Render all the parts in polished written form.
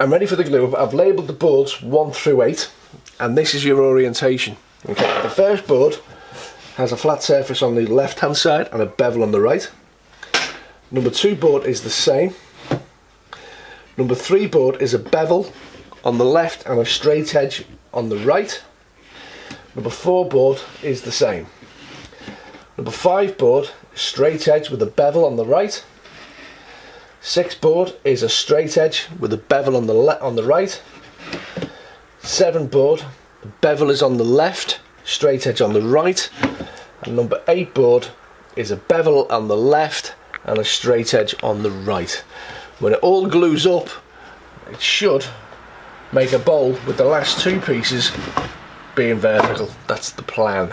I'm ready for the glue up. I've labelled the boards 1 through 8, and this is your orientation. Okay, the first board has a flat surface on the left hand side and a bevel on the right. Number 2 board is the same. Number 3 board is a bevel on the left and a straight edge on the right. Number 4 board is the same. Number 5 board, straight edge with a bevel on the right. 6 board is a straight edge with a bevel on the right. 7 board, the bevel is on the left, straight edge on the right. And number 8 board is a bevel on the left and a straight edge on the right. When it all glues up, it should make a bowl with the last 2 pieces being vertical. That's the plan.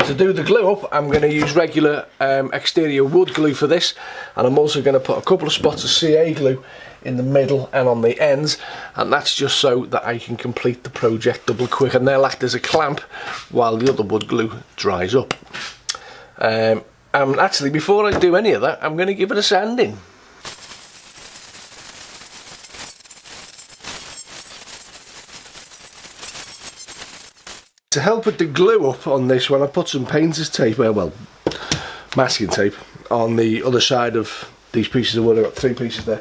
To do the glue up, I'm going to use regular exterior wood glue for this, and I'm also going to put a couple of spots of CA glue in the middle and on the ends, and that's just so that I can complete the project double quick, and they'll act as a clamp while the other wood glue dries up. And actually, before I do any of that, I'm going to give it a sanding. To help with the glue up on this one, I put some painter's tape, well, masking tape, on the other side of these pieces of wood. I've got 3 pieces there,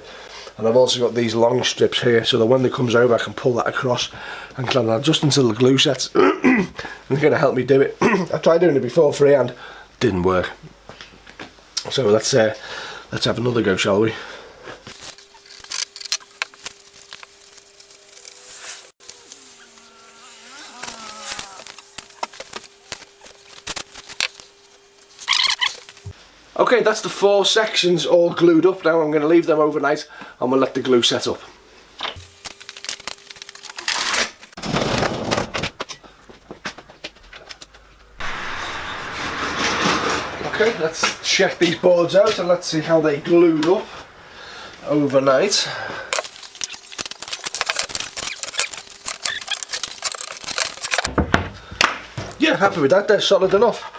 and I've also got these long strips here, so that when it comes over I can pull that across and clamp that just until the glue sets. It's going to help me do it. I tried doing it before freehand, didn't work. So let's have another go, shall we? Okay, that's the 4 sections all glued up now. I'm going to leave them overnight and we'll let the glue set up. Okay, let's check these boards out and let's see how they glued up overnight. Yeah, happy with that, they're solid enough.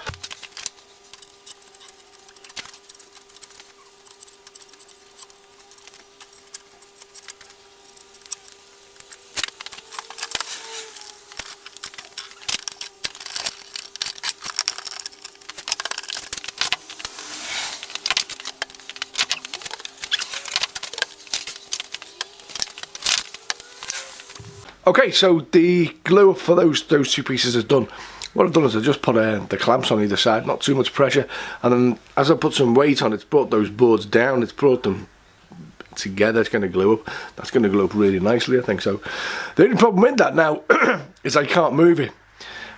Okay, so the glue up for those 2 pieces is done. What I've done is I just put the clamps on either side, not too much pressure, and then as I put some weight on, it's brought those boards down, it's brought them together. It's going to glue up. That's going to glue up really nicely, I think. So the only problem with that now is I can't move it,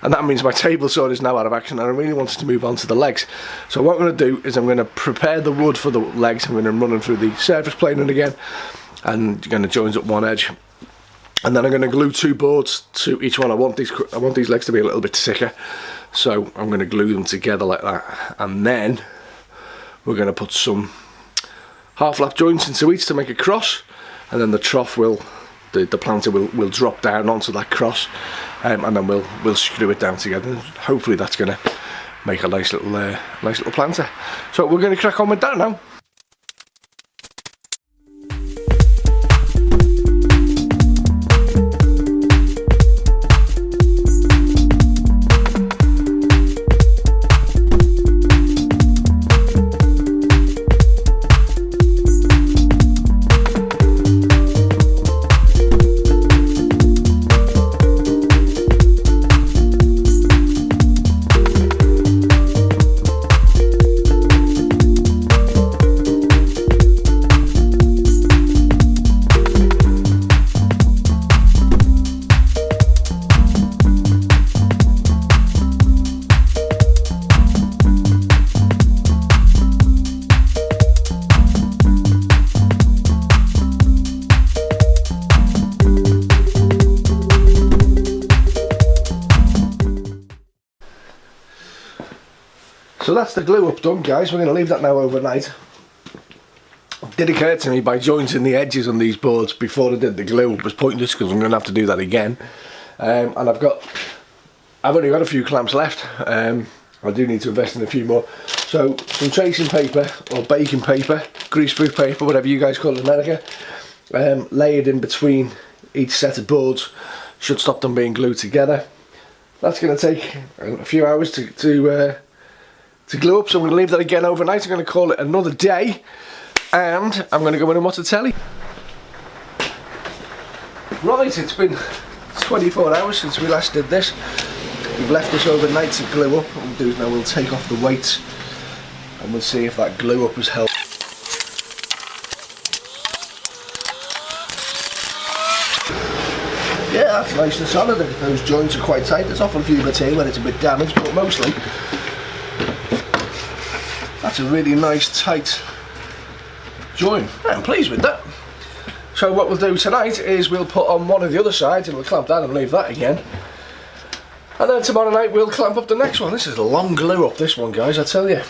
and that means my table saw is now out of action, and I really wanted to move on to the legs. So what I'm going to do is I'm going to prepare the wood for the legs. I'm going to run them through the surface planing again, and you're going to join up one edge. And then I'm going to glue 2 boards to each one. I want these legs to be a little bit thicker, so I'm going to glue them together like that. And then we're going to put some half-lap joints into each to make a cross, and then the trough the planter will drop down onto that cross, and then we'll screw it down together. Hopefully that's going to make a nice little planter. So we're going to crack on with that now. So that's the glue up done, guys. We're going to leave that now overnight. It did occur to me by jointing the edges on these boards before I did the glue, it was pointless because I'm going to have to do that again. And I've only got a few clamps left. I do need to invest in a few more. So some tracing paper or baking paper, greaseproof paper, whatever you guys call it in America. layered in between each set of boards should stop them being glued together. That's going to take a few hours to glue up, so I'm going to leave that again overnight. I'm going to call it another day, and I'm going to go in and watch the telly. Right, it's been 24 hours since we last did this. We've left this overnight to glue up. What we'll do is now we'll take off the weights and we'll see if that glue up has helped. Yeah, that's nice and solid. Those joints are quite tight. There's often a few bits here when it's a bit damaged, but mostly that's a really nice tight joint. Yeah, I'm pleased with that. So what we'll do tonight is we'll put on one of the other sides and we'll clamp that and leave that again. And then tomorrow night we'll clamp up the next one. This is a long glue up, this one, guys, I tell you.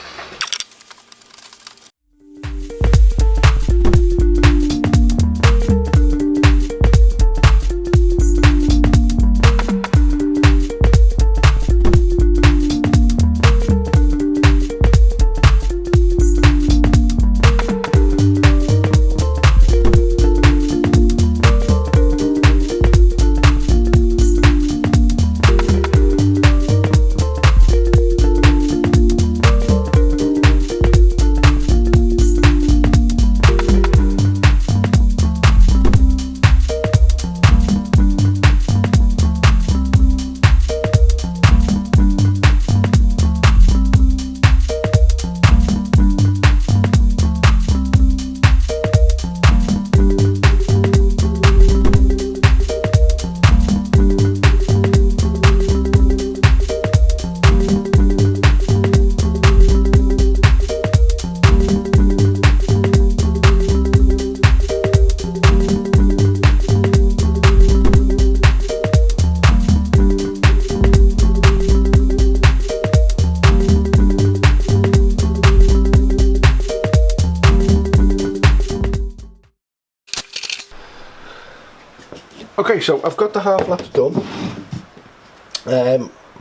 Okay, so I've got the half laps done.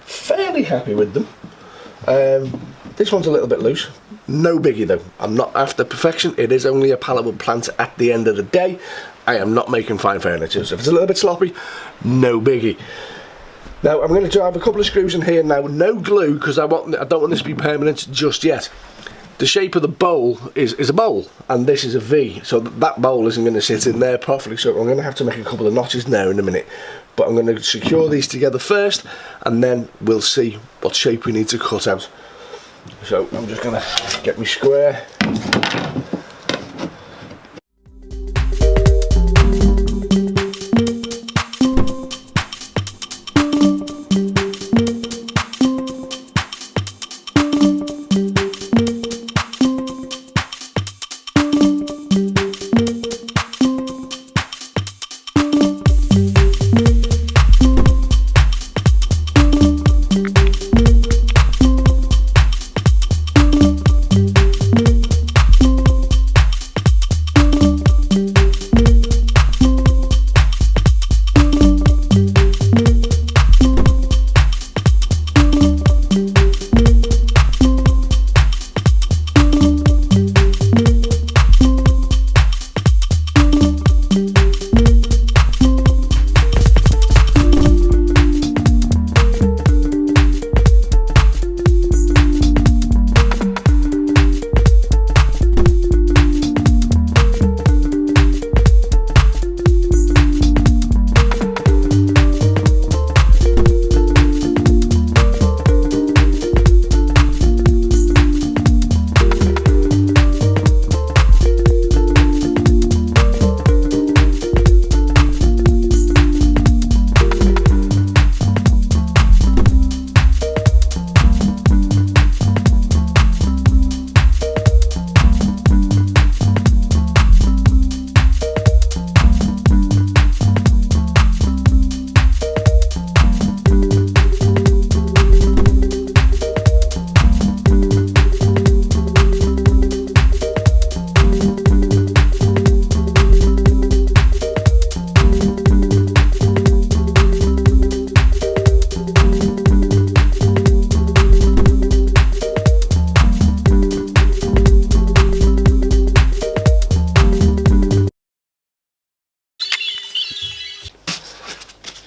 Fairly happy with them. This one's a little bit loose. No biggie though. I'm not after perfection. It is only a pallet wood planter at the end of the day. I am not making fine furniture. So if it's a little bit sloppy, no biggie. Now I'm going to drive a couple of screws in here now. No glue, because I don't want this to be permanent just yet. The shape of the bowl is a bowl, and this is a V, so that bowl isn't going to sit in there properly, so I'm going to have to make a couple of notches there in a minute. But I'm going to secure these together first, and then we'll see what shape we need to cut out. So I'm just going to get me square.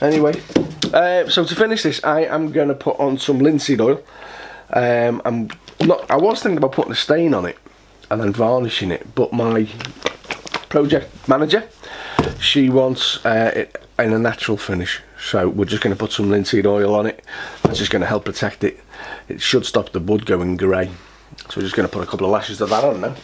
Anyway, so to finish this, I am going to put on some linseed oil. I was thinking about putting a stain on it and then varnishing it, but my project manager, she wants it in a natural finish, so we're just going to put some linseed oil on it. That's just going to help protect it. It should stop the wood going grey, so we're just going to put a couple of lashes of that on now.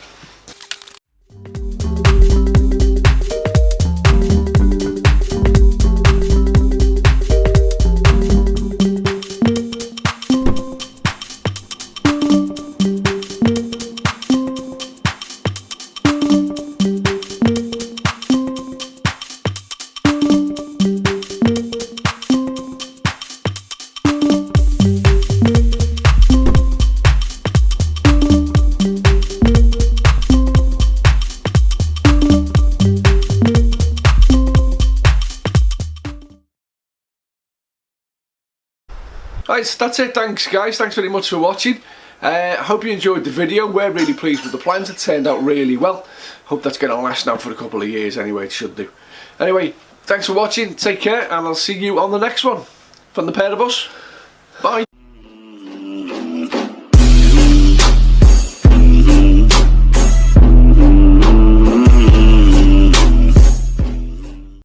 Right, so that's it. Thanks guys, thanks very much for watching. Hope you enjoyed the video. We're really pleased with the plans. It turned out really well. Hope that's going to last now for a couple of years anyway. It should do. Anyway, thanks for watching, take care, and I'll see you on the next one from the pair of us. Bye.